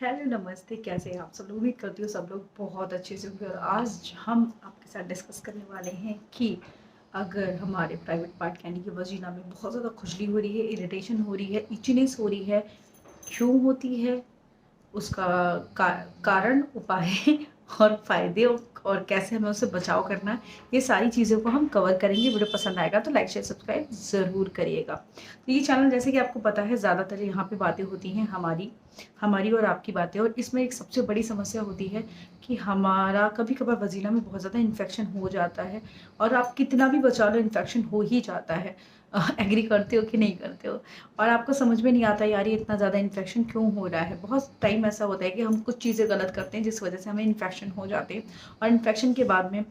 Hello नमस्ते, कैसे हैं आप सब लोग। उम्मीद करती हूँ सब लोग बहुत अच्छे से होंगे। और आज हम आपके साथ डिस्कस करने वाले हैं कि अगर हमारे प्राइवेट पार्ट यानी कि वजीना में बहुत ज़्यादा खुजली हो रही है, इरिटेशन हो रही है, इचनेस हो रही है, क्यों होती है, उसका का, कारण, उपाय और फ़ायदे और कैसे हमें उससे बचाव करना है, ये सारी चीज़ों को हम कवर करेंगे। वीडियो पसंद आएगा तो लाइक शेयर सब्सक्राइब ज़रूर करिएगा। तो ये चैनल, जैसे कि आपको पता है, ज़्यादातर यहाँ पे बातें होती हैं हमारी हमारी और आपकी बातें। और इसमें एक सबसे बड़ी समस्या होती है कि हमारा कभी कभार वजीना में बहुत ज़्यादा इन्फेक्शन हो जाता है, और आप कितना भी बचा लो इन्फेक्शन हो ही जाता है। एग्री करते हो कि नहीं करते हो। और आपको समझ में नहीं आता यार ये इतना ज़्यादा इन्फेक्शन क्यों हो रहा है। बहुत टाइम ऐसा होता है कि हम कुछ चीज़ें गलत करते हैं जिस वजह से हमें इन्फेक्शन हो जाते हैं, और इन्फेक्शन के बाद में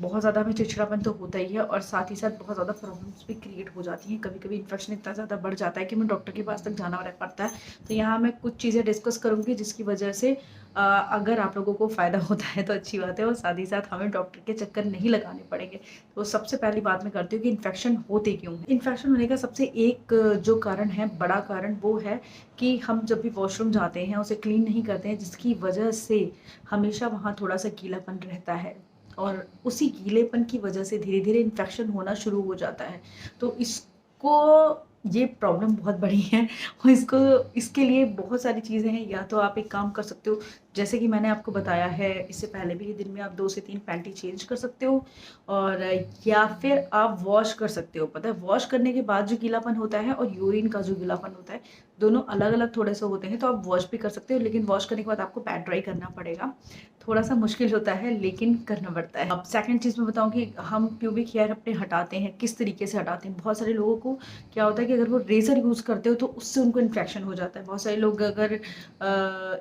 बहुत ज़्यादा हमें चिड़चिड़ापन तो होता ही है, और साथ ही साथ बहुत ज़्यादा प्रॉब्लम्स भी क्रिएट हो जाती हैं। कभी कभी इन्फेक्शन इतना ज़्यादा बढ़ जाता है कि हमें डॉक्टर के पास तक जाना पड़ता है। तो यहाँ मैं कुछ चीज़ें डिस्कस करूँगी जिसकी वजह से अगर आप लोगों को फ़ायदा होता है तो अच्छी बात है, और साथ ही साथ हमें डॉक्टर के चक्कर नहीं लगाने पड़ेंगे। तो सबसे पहली बात मैं करती हूँ कि इन्फेक्शन होते क्यों हैं। इन्फेक्शन होने का सबसे एक जो कारण है, बड़ा कारण, वो है कि हम जब भी वॉशरूम जाते हैं उसे क्लीन नहीं करते हैं, जिसकी वजह से हमेशा वहाँ थोड़ा सा गीलापन रहता है, और उसी गीलेपन की वजह से धीरे धीरे इन्फेक्शन होना शुरू हो जाता है। तो इसको ये प्रॉब्लम बहुत बड़ी है, और इसके लिए बहुत सारी चीज़ें हैं। या तो आप एक काम कर सकते हो, जैसे कि मैंने आपको बताया है इससे पहले भी, दिन में आप 2 से 3 पैंटी चेंज कर सकते हो। और या फिर आप वॉश कर सकते हो। पता है, वॉश करने के बाद जो गीलापन होता है और यूरिन का जो गीलापन होता है, दोनों अलग अलग थोड़े से होते हैं। तो आप वॉश भी कर सकते हो, लेकिन वॉश करने के बाद आपको पैड ड्राई करना पड़ेगा। थोड़ा सा मुश्किल होता है लेकिन करना पड़ता है। अब सेकंड चीज़ मैं बताऊँ कि हम प्यूबिक हेयर अपने हटाते हैं, किस तरीके से हटाते हैं। बहुत सारे लोगों को क्या होता है कि अगर वो रेज़र यूज़ करते हो तो उससे उनको इन्फेक्शन हो जाता है। बहुत सारे लोग अगर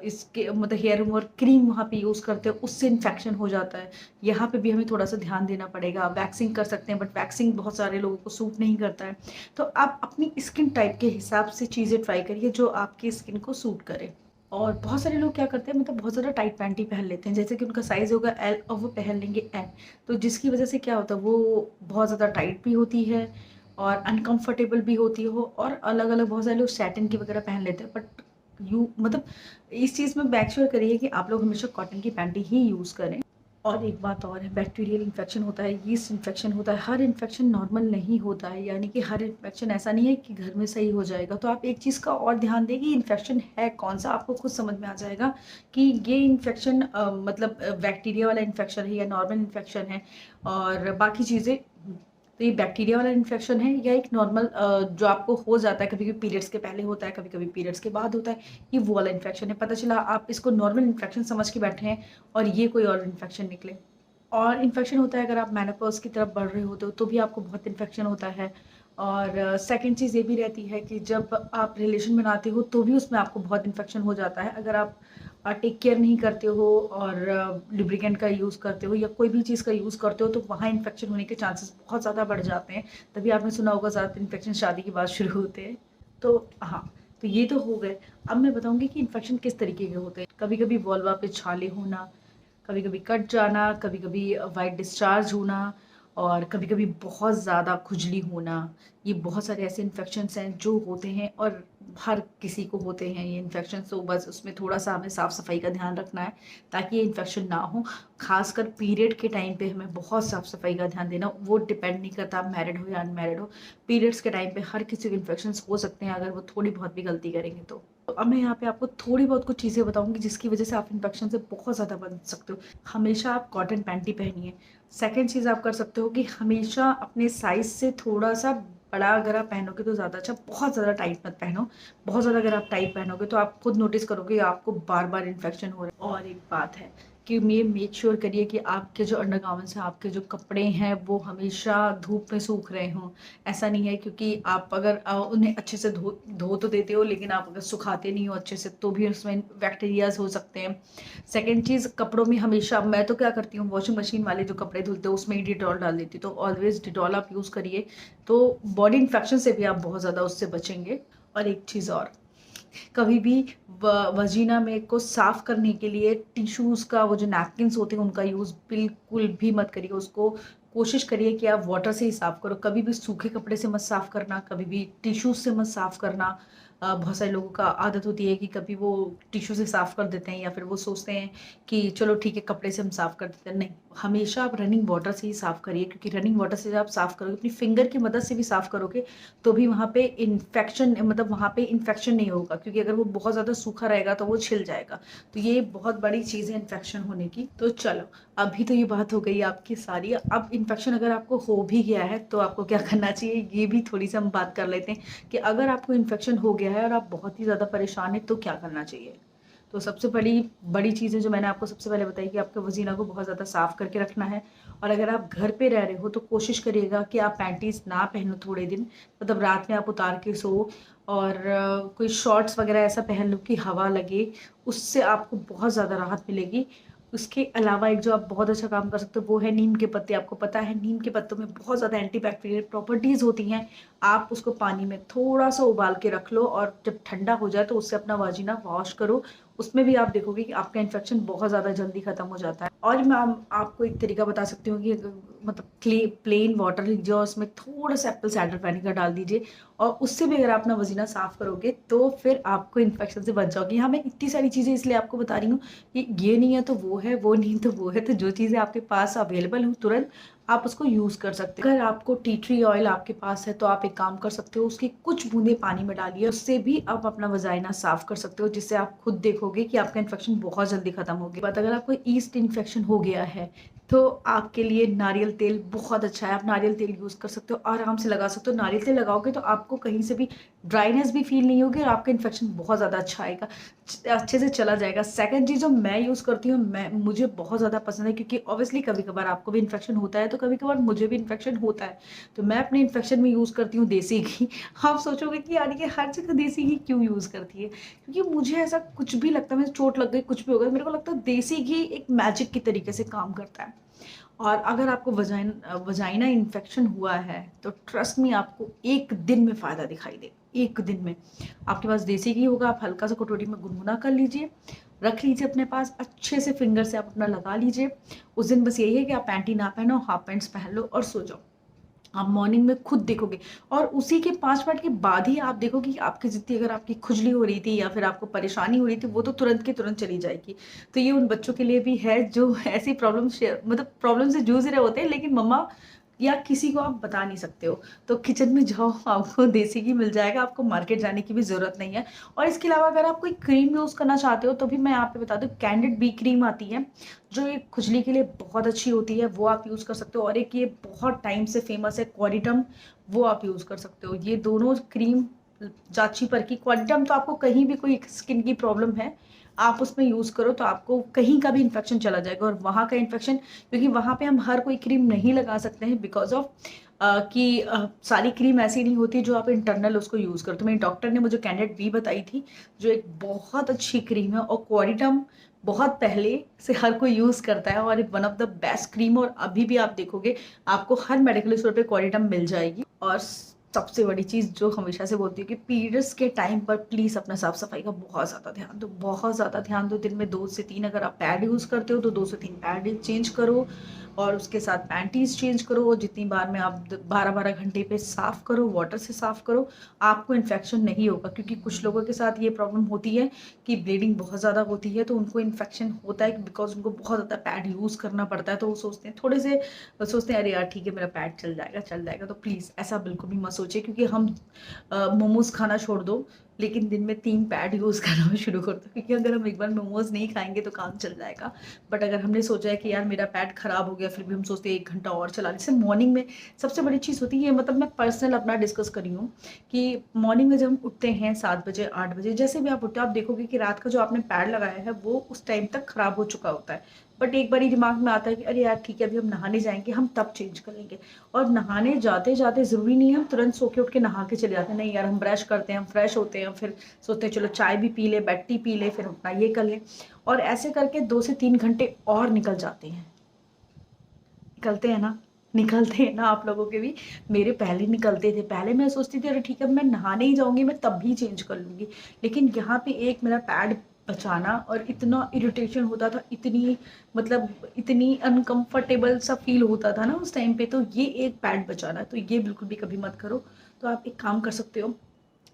इसके मतलब हेयर रिमूवर क्रीम वहाँ पे यूज़ करते हो, उससे इन्फेक्शन हो जाता है। यहाँ पे भी हमें थोड़ा सा ध्यान देना पड़ेगा। वैक्सिंग कर सकते हैं, बट वैक्सिंग बहुत सारे लोगों को सूट नहीं करता है। तो आप अपनी स्किन टाइप के हिसाब से चीज़ें ट्राई करिए जो आपकी स्किन को सूट करे। और बहुत सारे लोग क्या करते हैं, मतलब बहुत ज़्यादा टाइट पैंट ही पहन लेते हैं, जैसे कि उनका साइज़ होगा एल और वो पहन लेंगे एम। तो जिसकी वजह से क्या होता है, वो बहुत ज़्यादा टाइट भी होती है और अनकंफर्टेबल भी होती हो। और अलग अलग बहुत सारे लोग सैटिन की वगैरह पहन लेते हैं, बट यू मतलब इस चीज़ में मेक श्योर करिए कि आप लोग हमेशा कॉटन की पैंट ही यूज़ करें। और एक बात और है, बैक्टीरियल इन्फेक्शन होता है, यीस्ट इन्फेक्शन होता है। हर इन्फेक्शन नॉर्मल नहीं होता है, यानी कि हर इन्फेक्शन ऐसा नहीं है कि घर में सही हो जाएगा। तो आप एक चीज़ का और ध्यान दें कि इन्फेक्शन है कौन सा, आपको खुद समझ में आ जाएगा कि ये इन्फेक्शन मतलब बैक्टीरिया वाला इन्फेक्शन है या नॉर्मल इन्फेक्शन है, और बाकी चीज़ें। तो ये बैक्टीरिया वाला इन्फेक्शन है या एक नॉर्मल जो आपको हो जाता है, कभी कभी पीरियड्स के पहले होता है, कभी कभी पीरियड्स के बाद होता है, ये वो वाला इन्फेक्शन है। पता चला आप इसको नॉर्मल इन्फेक्शन समझ के बैठे हैं और ये कोई और इन्फेक्शन निकले। और इन्फेक्शन होता है अगर आप मेनोपॉज की तरफ बढ़ रहे होते हो तो भी आपको बहुत इन्फेक्शन होता है। और सेकंड चीज़ ये भी रहती है कि जब आप रिलेशन बनाते हो तो भी उसमें आपको बहुत इन्फेक्शन हो जाता है। अगर आप टेक केयर नहीं करते हो और लुब्रिकेंट का यूज़ करते हो या कोई भी चीज़ का यूज़ करते हो, तो वहाँ इन्फेक्शन होने के चांसेस बहुत ज़्यादा बढ़ जाते हैं। तभी आपने सुना होगा ज़्यादातर इन्फेक्शन शादी के बाद शुरू होते हैं। तो हाँ, तो ये तो हो गए। अब मैं बताऊंगी कि इन्फेक्शन किस तरीके के होते हैं। कभी कभी वॉल्वा पे छाले होना, कभी कभी कट जाना, कभी कभी वाइट डिस्चार्ज होना, और कभी कभी बहुत ज़्यादा खुजली होना। ये बहुत सारे ऐसे इन्फेक्शंस हैं जो होते हैं, और हर किसी को होते हैं ये इन्फेक्शन। तो बस उसमें थोड़ा सा हमें साफ़ सफाई का ध्यान रखना है ताकि ये इन्फेक्शन ना हो। खासकर पीरियड के टाइम पे हमें बहुत साफ़ सफाई का ध्यान देना। वो डिपेंड नहीं करता आप मैरिड हो या अनमैरिड हो। पीरियड्स के टाइम पे हर किसी को इन्फेक्शन हो सकते हैं अगर वो थोड़ी बहुत भी गलती करेंगे तो अब मैं यहाँ पे आपको थोड़ी बहुत कुछ चीज़ें बताऊंगी जिसकी वजह से आप इन्फेक्शन से बहुत ज़्यादा बच सकते हो। हमेशा आप कॉटन पैंटी पहनिए। सेकंड चीज़ आप कर सकते हो कि हमेशा अपने साइज़ से थोड़ा सा बड़ा अगर आप पहनोगे तो ज़्यादा अच्छा, बहुत ज़्यादा टाइट मत पहनो। बहुत ज़्यादा अगर आप टाइट पहनोगे तो आप खुद नोटिस करोगे आपको बार बार इन्फेक्शन हो रहा है। और एक बात है कि ये मेक श्योर करिए कि आपके जो अंडरगारमेंट्स हैं, आपके जो कपड़े हैं, वो हमेशा धूप में सूख रहे हों। ऐसा नहीं है क्योंकि आप अगर उन्हें अच्छे से धो धो तो देते हो, लेकिन आप अगर सुखाते नहीं हो अच्छे से तो भी उसमें बैक्टीरियाज हो सकते हैं। सेकंड चीज़, कपड़ों में हमेशा मैं तो क्या करती हूँ, वॉशिंग मशीन वाले जो कपड़े धुलते हो उसमें ही डिटॉल डाल देती हूँ। तो ऑलवेज डिटॉल आप यूज़ करिए, तो बॉडी इन्फेक्शन से भी आप बहुत ज़्यादा उससे बचेंगे। और एक चीज़ और, कभी भी वजीना में को साफ करने के लिए टिश्यूज़ का, वो जो नैपकिन्स होते हैं उनका यूज़ बिल्कुल भी मत करिए। उसको कोशिश करिए कि आप वाटर से ही साफ़ करो। कभी भी सूखे कपड़े से मत साफ़ करना, कभी भी टिश्यूज़ से मत साफ़ करना। बहुत सारे लोगों का आदत होती है कि कभी वो टिश्यू से साफ़ कर देते हैं या फिर वो सोचते हैं कि चलो ठीक है कपड़े से हम साफ़ कर देते हैं। नहीं, हमेशा आप रनिंग वाटर से ही साफ़ करिए, क्योंकि रनिंग वाटर से जब आप साफ़ करोगे, अपनी फिंगर की मदद से भी साफ़ करोगे, तो भी वहाँ पे इन्फेक्शन, मतलब वहाँ पे इन्फेक्शन नहीं होगा, क्योंकि अगर वो बहुत ज़्यादा सूखा रहेगा तो वो छिल जाएगा। तो ये बहुत बड़ी चीज़ है इन्फेक्शन होने की। तो चलो, अभी तो ये बात हो गई आपकी सारी। अब इन्फेक्शन अगर आपको हो भी गया है तो आपको क्या करना चाहिए, ये भी थोड़ी-सी हम बात कर लेते हैं कि अगर आपको इन्फेक्शन हो गया है और आप बहुत ही ज़्यादा परेशान हैं तो क्या करना चाहिए? तो सबसे बड़ी चीज़ है जो मैंने आपको सबसे पहले बताई कि आपके वज़ीना को बहुत ज़्यादा साफ़ करके रखना है। और अगर आप घर पे रह रहे हो तो कोशिश करिएगा कि आप पैंटीज़ ना पहनो थोड़े दिन, मतलब रात में आप उतार के सोओ, और कोई शॉर्ट्स वग़ैरह ऐसा पहन लो कि हवा लगे, उससे आपको बहुत ज़्यादा राहत मिलेगी। उसके अलावा एक जो आप बहुत अच्छा काम कर सकते हो वो है नीम के पत्ते। आपको पता है नीम के पत्तों में बहुत ज़्यादा एंटीबैक्टीरियल प्रॉपर्टीज़ होती हैं। आप उसको पानी में थोड़ा-सा उबाल के रख लो और जब ठंडा हो जाए तो उससे अपना वाजिना वॉश करो। उसमें भी आप देखोगे कि आपका इन्फेक्शन बहुत ज़्यादा जल्दी खत्म हो जाता है। और मैं आपको एक तरीका बता सकती हूँ कि मतलब प्लेन वाटर लीजिए और उसमें थोड़ा-सा एप्पल साइडर विनेगर डाल दीजिए, और उससे भी अगर आप अपना वजीना साफ़ करोगे तो फिर आपको इन्फेक्शन से बच जाओगे। यहाँ मैं इतनी सारी चीज़ें इसलिए आपको बता रही हूँ कि ये नहीं है तो वो है, वो नहीं तो वो है। तो जो चीज़ें आपके पास अवेलेबल हो तुरंत आप उसको यूज़ कर सकते हो। अगर आपको टी ट्री ऑयल आपके पास है तो आप एक काम कर सकते हो, उसकी कुछ बूंदे पानी में डालिए, उससे भी आप अपना वजाइना साफ़ कर सकते हो, जिससे आप खुद देखोगे कि आपका इन्फेक्शन बहुत जल्दी खत्म हो गया। बट अगर आपको ईस्ट इन्फेक्शन हो गया है तो आपके लिए नारियल तेल बहुत अच्छा है। आप नारियल तेल यूज़ कर सकते हो, आराम से लगा सकते हो। नारियल तेल लगाओगे तो आपको कहीं से भी ड्राइनेस भी फ़ील नहीं होगी और आपका इन्फेक्शन बहुत ज़्यादा अच्छा आएगा, अच्छे से चला जाएगा। सेकंड चीज़ जो मैं यूज़ करती हूँ, मुझे बहुत ज़्यादा पसंद है, क्योंकि ऑब्वियसली कभी-कभार आपको भी इन्फेक्शन होता है, तो कभी-कभार मुझे भी इन्फेक्शन होता है। तो मैं अपने इन्फेक्शन में यूज़ करती हूँ देसी घी। आप सोचोगे कि यार ये हर जगह देसी घी क्यों यूज़ करती है? क्योंकि मुझे ऐसा कुछ भी लगता है, मुझे चोट लग गई, कुछ भी हो गया, मेरे को लगता है देसी घी एक मैजिक की तरीके से काम करता है। और अगर आपको वजाइना इन्फेक्शन हुआ है तो ट्रस्ट मी आपको 1 दिन में फ़ायदा दिखाई देगा, 1 दिन में। आपके पास देसी घी होगा, आप हल्का सा कटोरी में गुनगुना कर लीजिए, रख लीजिए अपने पास, अच्छे से फिंगर से आप अपना लगा लीजिए। उस दिन बस यही है कि आप पैंटी ना पहनो, हाफ पैंट्स पहन लो और सो जाओ। आप मॉर्निंग में खुद देखोगे, और उसी के 5 मिनट के बाद ही आप देखोगे कि आपकी जितनी अगर आपकी खुजली हो रही थी या फिर आपको परेशानी हो रही थी वो तो तुरंत की तुरंत चली जाएगी। तो ये उन बच्चों के लिए भी है जो ऐसी प्रॉब्लम शेयर, मतलब प्रॉब्लम से जूझ रहे होते हैं, लेकिन मम्मा या किसी को आप बता नहीं सकते हो। तो किचन में जाओ, आपको देसी घी मिल जाएगा, आपको मार्केट जाने की भी ज़रूरत नहीं है। और इसके अलावा अगर आप कोई क्रीम यूज़ करना चाहते हो तो भी मैं यहाँ पे बता दूँ, कैंडिड बी क्रीम आती है, जो ये खुजली के लिए बहुत अच्छी होती है, वो आप यूज़ कर सकते हो। और एक ये बहुत टाइम से फेमस है क्वालिटम, वो आप यूज़ कर सकते हो। ये दोनों क्रीम जांची पर की, क्वालिटम तो आपको कहीं भी कोई स्किन की प्रॉब्लम है, आप उसमें यूज़ करो तो आपको कहीं का भी इन्फेक्शन चला जाएगा। और वहाँ का इन्फेक्शन, क्योंकि वहाँ पे हम हर कोई क्रीम नहीं लगा सकते हैं बिकॉज़ ऑफ कि सारी क्रीम ऐसी नहीं होती जो आप इंटरनल उसको यूज़ करो। तो मेरे डॉक्टर ने मुझे कैंडिड बी बताई थी, जो एक बहुत अच्छी क्रीम है, और क्वालिटम बहुत पहले से हर कोई यूज़ करता है और one of the best cream. और अभी भी आप देखोगे आपको हर मेडिकल स्टोर पे क्वालिटम मिल जाएगी। और सबसे बड़ी चीज़ जो हमेशा से बोलती हूँ कि पीरियड्स के टाइम पर प्लीज़ अपना साफ सफाई का बहुत ज़्यादा ध्यान दो, बहुत ज़्यादा ध्यान दो। दिन में 2 से 3 अगर आप पैड यूज़ करते हो तो 2 से 3 पैड चेंज करो, और उसके साथ पैंटीज़ चेंज करो। और जितनी बार में आप 12-12 घंटे पे साफ़ करो, वाटर से साफ़ करो, आपको इन्फेक्शन नहीं होगा। क्योंकि कुछ लोगों के साथ ये प्रॉब्लम होती है कि ब्लीडिंग बहुत ज़्यादा होती है, तो उनको इन्फेक्शन होता है बिकॉज़ उनको बहुत ज़्यादा पैड यूज़ करना पड़ता है। तो वो सोचते हैं थोड़े से, सोचते हैं अरे यार ठीक है मेरा पैड चल जाएगा, चल जाएगा। तो प्लीज़ ऐसा बिल्कुल भी मत सोचिए, क्योंकि हम मोमोज़ खाना छोड़ दो, लेकिन दिन में 3 पैड यूज़ करना भी शुरू कर दो, क्योंकि अगर हम एक बार मोमोज़ नहीं खाएँगे तो काम चल जाएगा। बट अगर हमने सोचा है कि यार मेरा पैड खराब हो गया, फिर भी हम सोचते हैं 1 घंटा और चला लें। जैसे मॉर्निंग में सबसे बड़ी चीज़ होती है, मतलब मैं पर्सनल अपना डिस्कस कर रही हूँ कि मॉर्निंग में जब हम उठते हैं 7 बजे, 8 बजे, जैसे भी आप उठते हो, आप देखोगे कि रात का जो आपने पैड लगाया है वो उस टाइम तक खराब हो चुका होता है। बट एक बारी दिमाग में आता है कि अरे यार ठीक है अभी हम नहाने जाएँगे, हम तब चेंज करेंगे। और नहाने जाते-जाते ज़रूरी नहीं है हम तुरंत सो के उठ के नहा के चले जाते हैं। नहीं यार, हम ब्रश करते हैं, हम फ्रेश होते हैं, फिर सोचते हैं चलो चाय भी पी लें, बेड टी पी लें, फिर अपना ये कर लें। और ऐसे करके 2 से 3 घंटे और निकल जाते हैं। निकलते हैं ना? निकलते हैं ना आप लोगों के भी? मेरे पहले निकलते थे। पहले मैं सोचती थी अरे ठीक है, मैं नहाने ही जाऊँगी, मैं तब भी चेंज कर लूँगी। लेकिन यहाँ पे एक मेरा पैड बचाना, और इतना इरिटेशन होता था, इतनी मतलब इतनी अनकम्फर्टेबल सा फ़ील होता था ना उस टाइम पे, तो ये एक पैड बचाना, तो ये बिल्कुल भी कभी मत करो। तो आप एक काम कर सकते हो,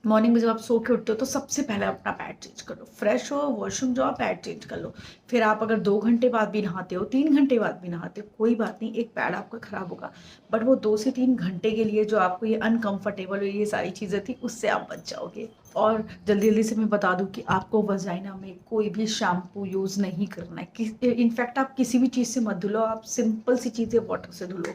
मॉर्निंग में जब आप सो के उठते हो तो सबसे पहले अपना पैड चेंज कर लो, फ्रेश हो, वॉशरूम जाओ, पैड चेंज कर लो। फिर आप अगर 2 घंटे बाद भी नहाते हो, 3 घंटे बाद भी नहाते हो, कोई बात नहीं, एक पैड आपका खराब होगा, बट वो 2 से 3 घंटे के लिए जो आपको ये अनकंफर्टेबल ये सारी चीज़ें थी उससे आप बच जाओगे। और जल्दी जल्दी से मैं बता दूं कि आपको वजाइना में कोई भी शैम्पू यूज़ नहीं करना है। इनफैक्ट आप किसी भी चीज़ से मत धुलो, आप सिंपल सी चीज़ें वाटर से धुलो,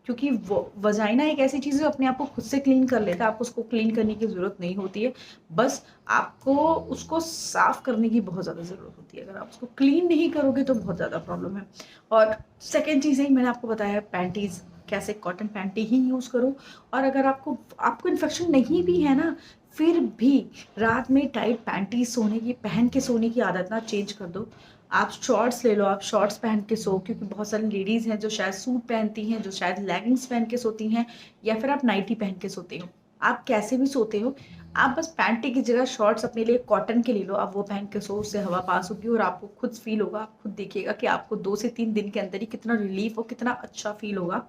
क्योंकि वो वजाइना एक ऐसी चीज़ है जो अपने आप को खुद से क्लीन कर लेता है, आपको उसको क्लीन करने की ज़रूरत नहीं होती है। बस आपको उसको साफ़ करने की बहुत ज़्यादा ज़रूरत होती है। अगर आप उसको क्लीन नहीं करोगे तो बहुत ज़्यादा प्रॉब्लम है। और सेकेंड चीज़ है, मैंने आपको बताया पैंटीज़, कैसे कॉटन पैंटी ही यूज़ करो। और अगर आपको आपको इन्फेक्शन नहीं भी है ना, फिर भी रात में टाइट पैंटीज सोने की पहन के सोने की आदत ना चेंज कर दो। आप शॉर्ट्स ले लो, आप शॉर्ट्स पहन के सो, क्योंकि बहुत सारी लेडीज़ हैं जो शायद सूट पहनती हैं, जो शायद लेगिंग्स पहन के सोती हैं, या फिर आप नाइटी पहन के सोते हो। आप कैसे भी सोते हो, आप बस पैंटी की जगह शॉर्ट्स अपने लिए कॉटन के ले लो, आप वो पहन के सो, उससे हवा पास होगी और आपको खुद फील होगा, आप खुद देखिएगा कि आपको 2 से 3 दिन के अंदर ही कितना रिलीफ और कितना अच्छा फील होगा।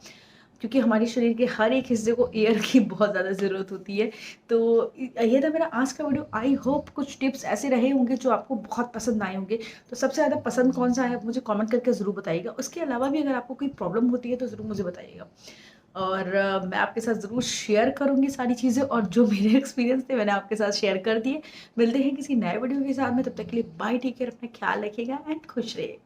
क्योंकि हमारे शरीर के हर एक हिस्से को एयर की बहुत ज़्यादा ज़रूरत होती है। तो ये था मेरा आज का वीडियो। आई होप कुछ टिप्स ऐसे रहे होंगे जो आपको बहुत पसंद आए होंगे। तो सबसे ज़्यादा पसंद कौन सा है आप मुझे कमेंट करके ज़रूर बताइएगा। उसके अलावा भी अगर आपको कोई प्रॉब्लम होती है तो ज़रूर मुझे बताइएगा, और मैं आपके साथ ज़रूर शेयर करूँगी सारी चीज़ें, और जो मेरे एक्सपीरियंस थे मैंने आपके साथ शेयर कर दिए। मिलते हैं किसी नए वीडियो के साथ में, तब तक के लिए बाय, टेक केयर, अपना ख्याल रखिएगा एंड खुश रहिए।